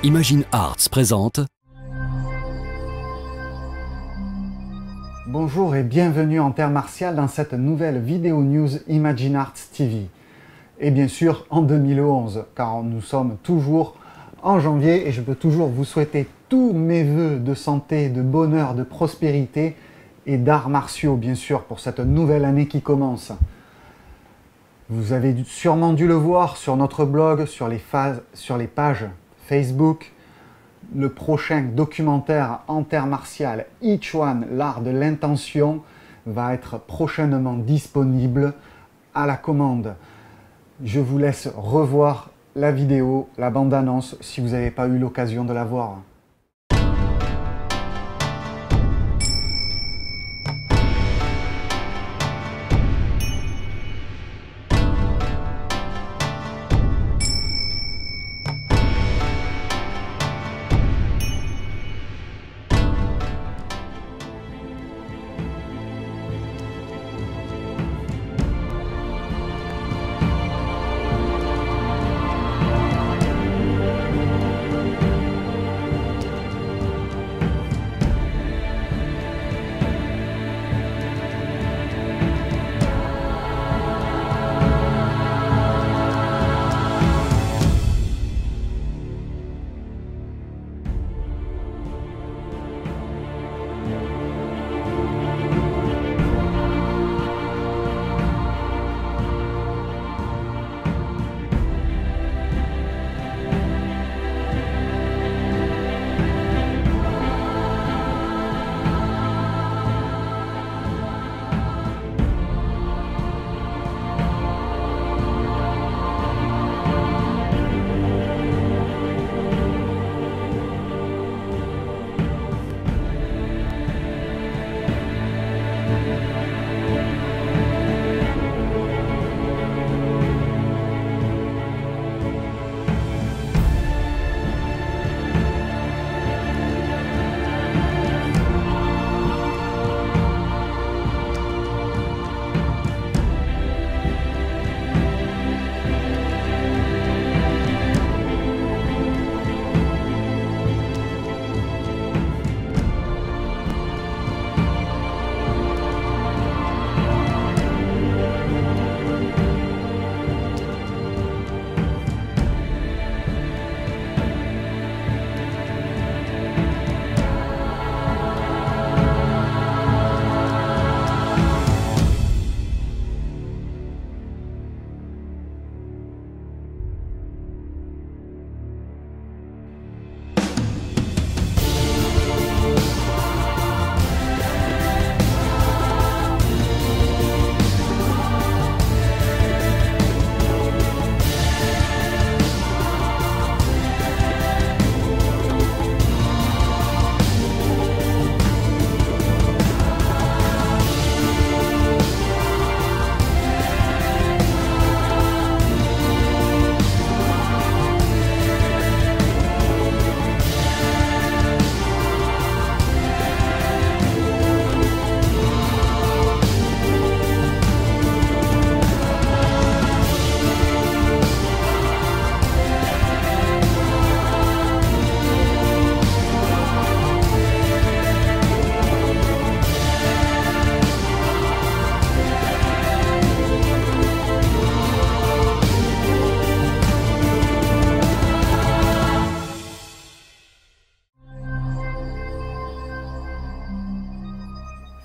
Imagine Arts présente. Bonjour et bienvenue en Terre Martiale dans cette nouvelle vidéo news Imagine Arts TV. Et bien sûr en 2011, car nous sommes toujours en janvier et je peux toujours vous souhaiter tous mes voeux de santé, de bonheur, de prospérité et d'arts martiaux bien sûr pour cette nouvelle année qui commence. Vous avez sûrement dû le voir sur notre blog, sur les pages Facebook, le prochain documentaire en terre martiale, Each One, l'art de l'intention, va être prochainement disponible à la commande. Je vous laisse revoir la vidéo, la bande-annonce, si vous n'avez pas eu l'occasion de la voir.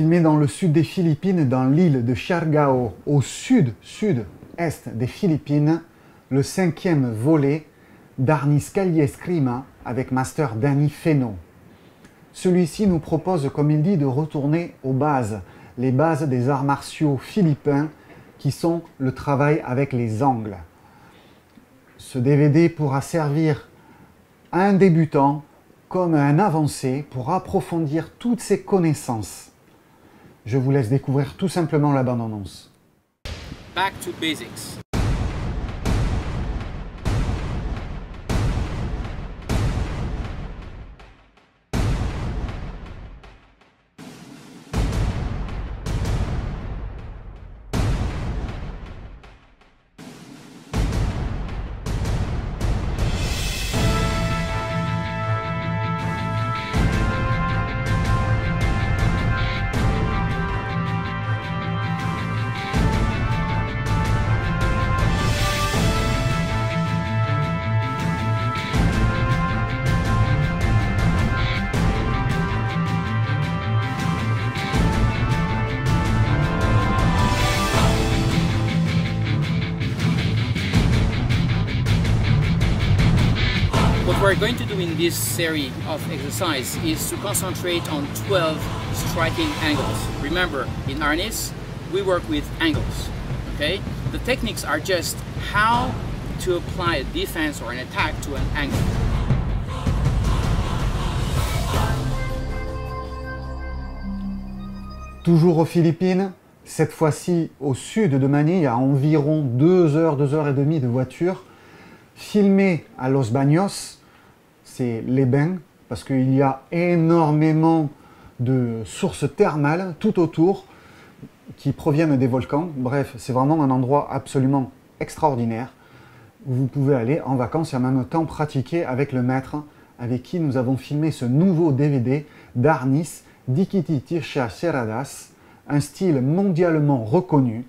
Filmé dans le sud des Philippines, dans l'île de Siargao, au sud-sud-est des Philippines, le 5e volet d'Arnis Eskrima avec Master Danny Feno. Celui-ci nous propose, comme il dit, de retourner aux bases, les bases des arts martiaux philippins qui sont le travail avec les angles. Ce DVD pourra servir à un débutant comme à un avancé pour approfondir toutes ses connaissances. Je vous laisse découvrir tout simplement la bande-annonce. Back to basics. What we're going to do in this series of exercise is to concentrate on 12 striking angles. Remember, in harness, we work with angles, okay? The techniques are just how to apply a defense or an attack to an angle. Toujours aux Philippines, cette fois-ci au sud de Manille, à environ 2 heures, 2 heures et demie de voiture, filmé à Los Baños, c'est les bains, parce qu'il y a énormément de sources thermales tout autour qui proviennent des volcans. Bref, c'est vraiment un endroit absolument extraordinaire où vous pouvez aller en vacances et en même temps pratiquer avec le maître avec qui nous avons filmé ce nouveau DVD d'Arnis Dikiti Tircha Seradas, un style mondialement reconnu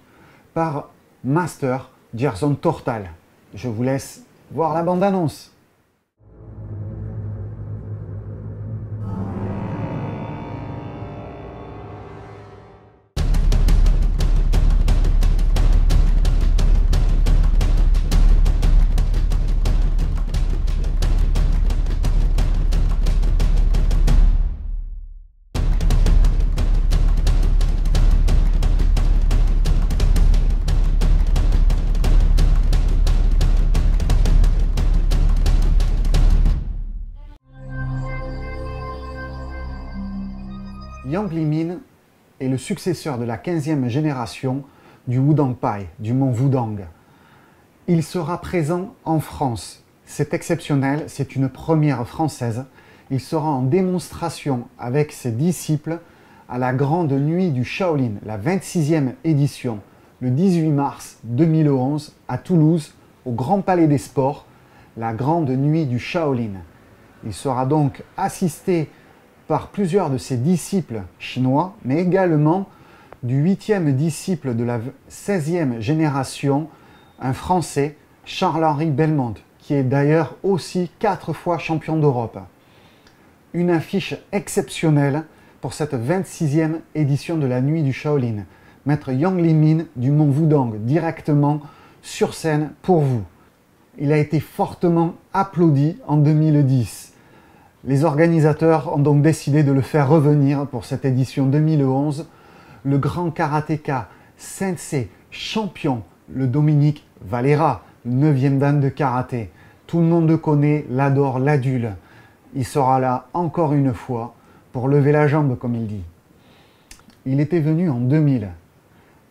par Master Gerson Tortal. Je vous laisse voir la bande-annonce. Yang Limin est le successeur de la 15e génération du Wudang Pai, du mont Wudang. Il sera présent en France. C'est exceptionnel, c'est une première française. Il sera en démonstration avec ses disciples à la Grande Nuit du Shaolin, la 26e édition, le 18 mars 2011 à Toulouse, au Grand Palais des Sports, la Grande Nuit du Shaolin. Il sera donc assisté par plusieurs de ses disciples chinois, mais également du 8e disciple de la 16e génération, un Français, Charles-Henri Belmont, qui est d'ailleurs aussi 4 fois champion d'Europe. Une affiche exceptionnelle pour cette 26e édition de la Nuit du Shaolin. Maître Yang Limin du mont Wudang, directement sur scène pour vous. Il a été fortement applaudi en 2010. Les organisateurs ont donc décidé de le faire revenir pour cette édition 2011. Le grand karatéka sensei champion, le Dominique Valera, 9e dan de karaté. Tout le monde le connaît, l'adore, l'adule. Il sera là encore une fois pour lever la jambe, comme il dit. Il était venu en 2000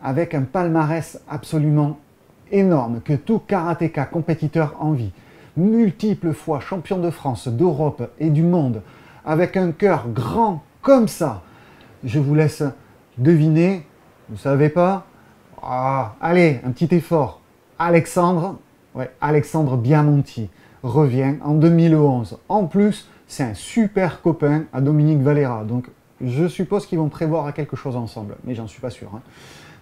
avec un palmarès absolument énorme que tout karatéka compétiteur envie. Multiples fois champion de France, d'Europe et du monde, avec un cœur grand comme ça. Je vous laisse deviner, vous ne savez pas? Allez, un petit effort. Alexandre Biamonti revient en 2011. En plus, c'est un super copain à Dominique Valera. Donc, je suppose qu'ils vont prévoir quelque chose ensemble, mais j'en suis pas sûr.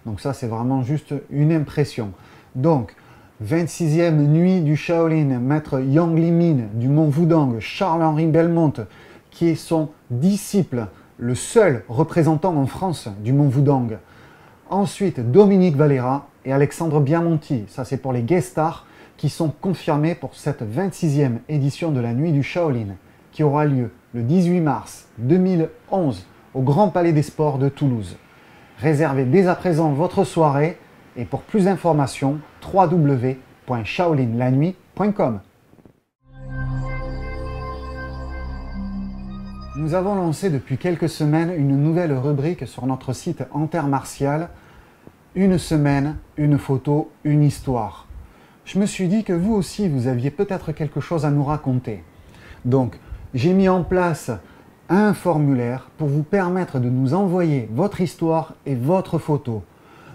Donc ça, c'est vraiment juste une impression. Donc, 26e nuit du Shaolin, maître Yang Limin du mont Wudang, Charles-Henri Belmont, qui est son disciple, le seul représentant en France du mont Wudang. Ensuite, Dominique Valera et Alexandre Biamonti, ça c'est pour les guest stars qui sont confirmés pour cette 26e édition de la Nuit du Shaolin, qui aura lieu le 18 mars 2011 au Grand Palais des Sports de Toulouse. Réservez dès à présent votre soirée. Et pour plus d'informations, www.shaolinlanuit.com. Nous avons lancé depuis quelques semaines une nouvelle rubrique sur notre site Intermartial. Une semaine, une photo, une histoire. Je me suis dit que vous aussi, vous aviez peut-être quelque chose à nous raconter. Donc, j'ai mis en place un formulaire pour vous permettre de nous envoyer votre histoire et votre photo.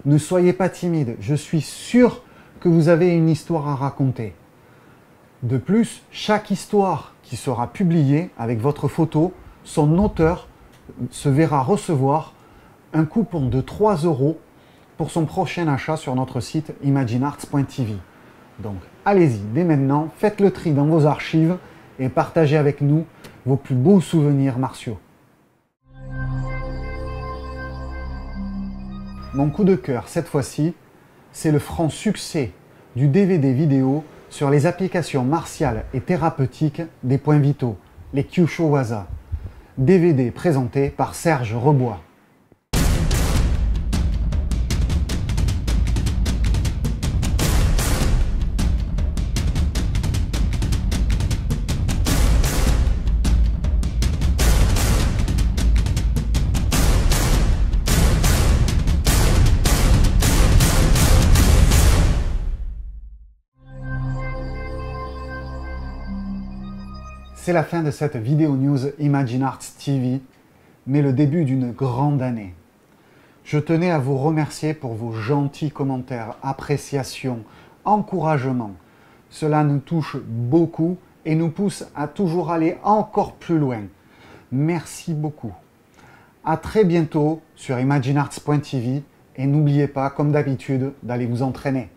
Ne soyez pas timide, je suis sûr que vous avez une histoire à raconter. De plus, chaque histoire qui sera publiée avec votre photo, son auteur se verra recevoir un coupon de 3 € pour son prochain achat sur notre site imaginearts.tv. Donc allez-y, dès maintenant, faites le tri dans vos archives et partagez avec nous vos plus beaux souvenirs martiaux. Mon coup de cœur, cette fois-ci, c'est le franc succès du DVD vidéo sur les applications martiales et thérapeutiques des points vitaux, les Kyusho-Waza. DVD présenté par Serge Rebois. C'est la fin de cette vidéo news Imagine Arts TV, mais le début d'une grande année. Je tenais à vous remercier pour vos gentils commentaires, appréciations, encouragements. Cela nous touche beaucoup et nous pousse à toujours aller encore plus loin. Merci beaucoup. À très bientôt sur imaginearts.tv et n'oubliez pas, comme d'habitude, d'aller vous entraîner.